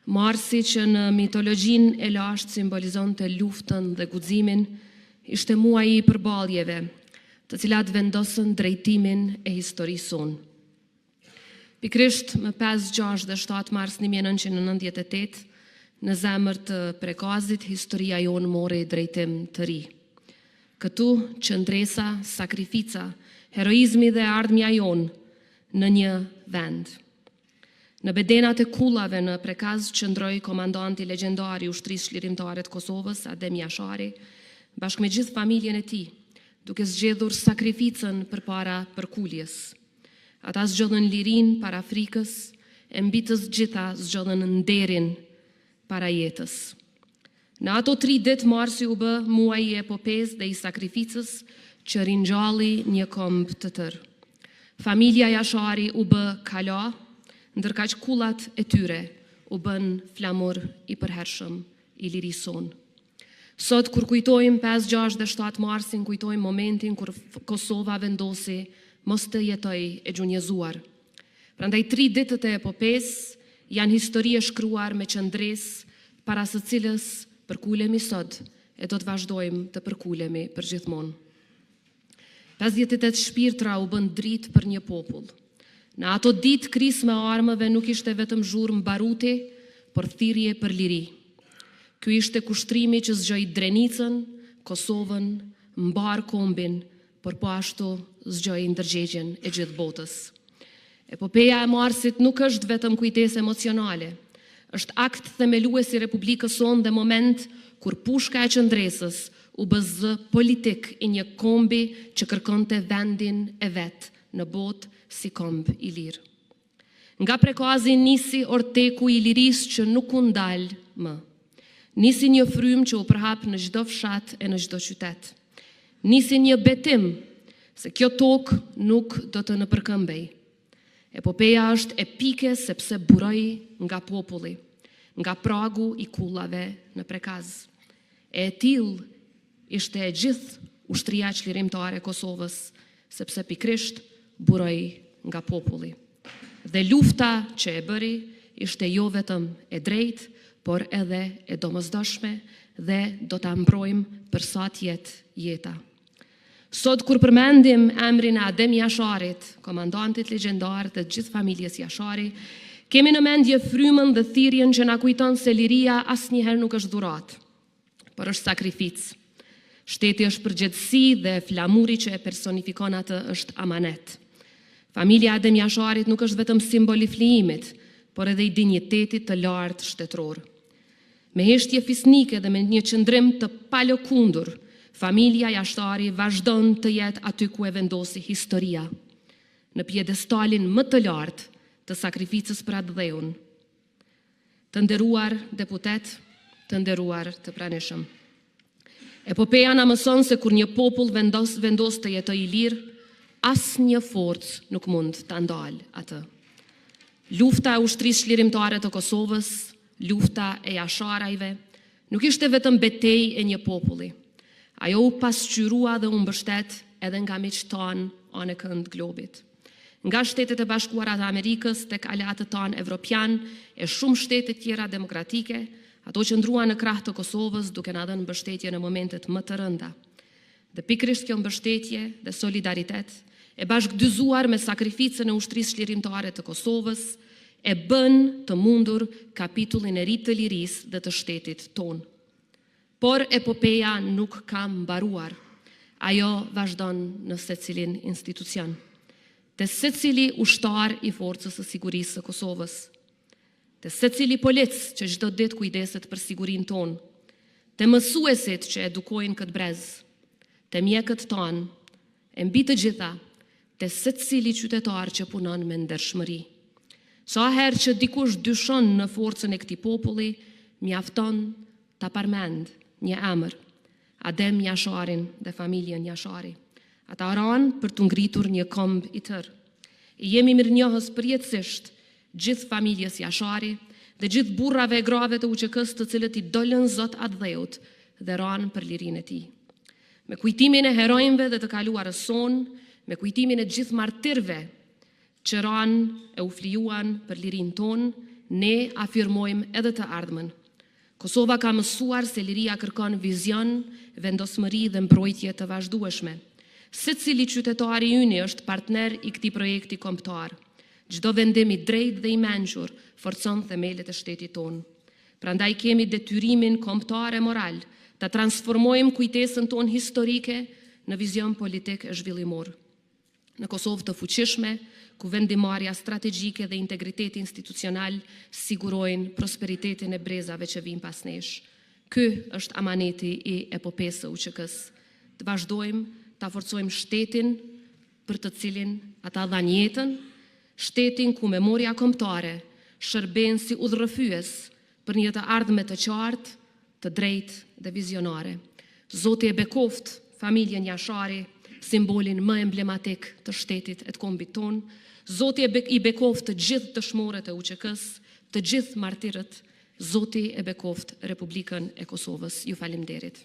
Marsi që në mitologjin e lashtë simbolizon të luftën dhe guximin, ishte muaji i përballjeve, të cilat vendosën drejtimin e historisë sonë. Pikrisht më 5, 6 dhe 7 mars 1998, në zemër të Prekazit, historia jonë mori drejtim të ri. Këtu qëndresa, sakrifica, heroizmi dhe ardhmja jonë në një vend. Në bedenat e kullave në Prekaz qëndroi komandanti legjendar i ushtrisë çlirimtare të Kosovës, Adem Jashari, bashkë me gjithë familjen e tij, duke zgjedhur sakrificën përpara përkuljes. Ata zgjodhën lirinë para frikës, e mbi të gjitha zgjodhën nderin para jetës. Në ato 3 ditë marsi u bë muaji i epopes dhe i sakrificës që ringjalli një komb të tërë. Familja Jashari u bë kala, ndërkaq kullat e tyre u bën flamur i përhershëm i lirisë sonë. Sot kur kujtojmë 5, 6 dhe 7 marsin, kujtojmë momentin kur Kosova vendosi mos të jetoj e gjunjëzuar. Prandaj 3 ditët e epopes janë histori e shkruar me qëndresë para së cilës përkulemi sot e do të vazhdojmë të përkulemi përgjithmonë. 58 shpirtra u bën dritë për një popull. Në ato ditë krisë me armëve nuk ishte vetëm zhurmë baruti, por thirrje për liri. Ky ishte kushtrimi që zgjoi Drenicën, Kosovën, mbar kombin, por po ashtu zgjoi ndërgjegjen e gjithë botës. Epopeja e marsit nuk është vetëm kujtesë emocionale, është akt themelues i Republikës sonë dhe moment kur pushka e qëndresës u bë zë politik i një kombi që kërkonte vendin e vet në botë si komb i lirë. Nga Prekazi nisi orteku i lirisë që nuk u ndal më. Nisi një frymë që u përhap në çdo fshat e në çdo qytet. Nisi një betim se kjo tokë nuk do të nëpërkëmbej. Epopeja është epike sepse buroi nga populli, nga pragu i kullave në Prekaz. E tillë ishte e gjithë ushtria çlirimtare e Kosovës, sepse pikrisht buroi nga populli. Dhe lufta që e bëri ishte jo vetëm e drejtë, por edhe e domosdoshme dhe do ta mbrojmë për sa të jetë jeta. Sot kur përmendim emrin e Adem Jasharit, komandantit legjendar të gjithë familjes Jashari, kemi në mendje frymën dhe thirrjen që na kujton se liria asnjëherë nuk është dhuratë, por është sakrificë. Shteti është përgjegjësi dhe flamuri që e personifikon atë është amanet. Familja Adem Jasharit nuk është vetëm simbol i flijimit, por edhe i dinjitetit të lartë shtetëror. Me heshtje fisnike dhe me një qëndrim të palëkundur, familja Jashari vazhdon të jetë aty ku e vendosi historia, në pjedestalin më të lartë të sakrificës për atë dheun. Të nderuar deputet, të nderuar të pranishëm. Epopeja na mëson se kur një popull vendos të jetojë i lirë, asnjë forcë nuk mund ta ndalë atë. Lufta e ushtrisë çlirimtare të Kosovës, lufta e Jasharajve, nuk ishte vetëm betejë e një populli. Ajo u pasqyrua dhe u mbështet edhe nga miqtë tanë anë kënd globit. Nga Shtetet e Bashkuara të Amerikës tek aleatët tanë evropian e shumë shtete tjera demokratike, ato që ndruan në krah të Kosovës duke na dhënë mbështetje në momentet më të rënda. Dhe pikrisht kjo mbështetje dhe solidaritet, e bashkëdyzuar me sakrificën e ushtrisë çlirimtare të Kosovës, e bën të mundur kapitullin e ri të lirisë dhe të shtetit tonë. Por epopeja nuk ka mbaruar. Ajo vazhdon në secilin institucion, te secili ushtar i forcës së sigurisë së Kosovës, te secili polic që çdo ditë kujdeset për sigurinë tonë, te mësuesit që edukojnë këtë brez, te mjekët tanë, e mbi të gjitha, te secili qytetar që punon me ndershmëri. Sa herë që dikush dyshon në forcën e këtij populli, mjafton ta përmend një emër, Adem Jasharin dhe familjen Jashari. Ata ranë për të ngritur një komb i tërë. Jemi mirënjohës përjetësisht gjithë familjes Jashari dhe gjithë burrave e grave të UÇK-s të cilët i dolën Zot atë dheut dhe ranë për lirinë e tij. Me kujtimin e heronjve dhe të kaluarës sonë, me kujtimin e gjithë martirëve që ranë e u flijuan për lirinë tonë, ne afirmojmë edhe të ardhmen. Kosova ka mësuar se liria kërkon vizion, vendosmëri dhe mbrojtje të vazhdueshme. Secili qytetari ynë është partner i këtij projekti kombëtar. Çdo vendim i drejtë dhe i mençur forcon themelet e shtetit tonë. Prandaj kemi detyrimin kombëtar e moral ta transformojmë kujtesën tonë historike në vizion politik e zhvillimor. Në Kosovë të fuqishme, ku vendimarrja strategjike dhe integriteti institucional sigurojnë prosperitetin e brezave që vijnë pas nesh. Ky është amaneti i epopesë së UÇK-s. Të vazhdojmë ta forcojmë shtetin për të cilin ata dhanë jetën, shtetin ku memoria kombëtare shërben si udhërrëfyes për një të ardhme të qartë, të drejtë dhe vizionare. Zoti e bekoft familjen Jashari, simbolin më emblematik të shtetit e të kombit ton. Zoti i bekoft të gjithë dëshmorët e UÇK-s, të gjithë martirët. Zoti e bekoft Republikën e Kosovës. Ju falemnderit.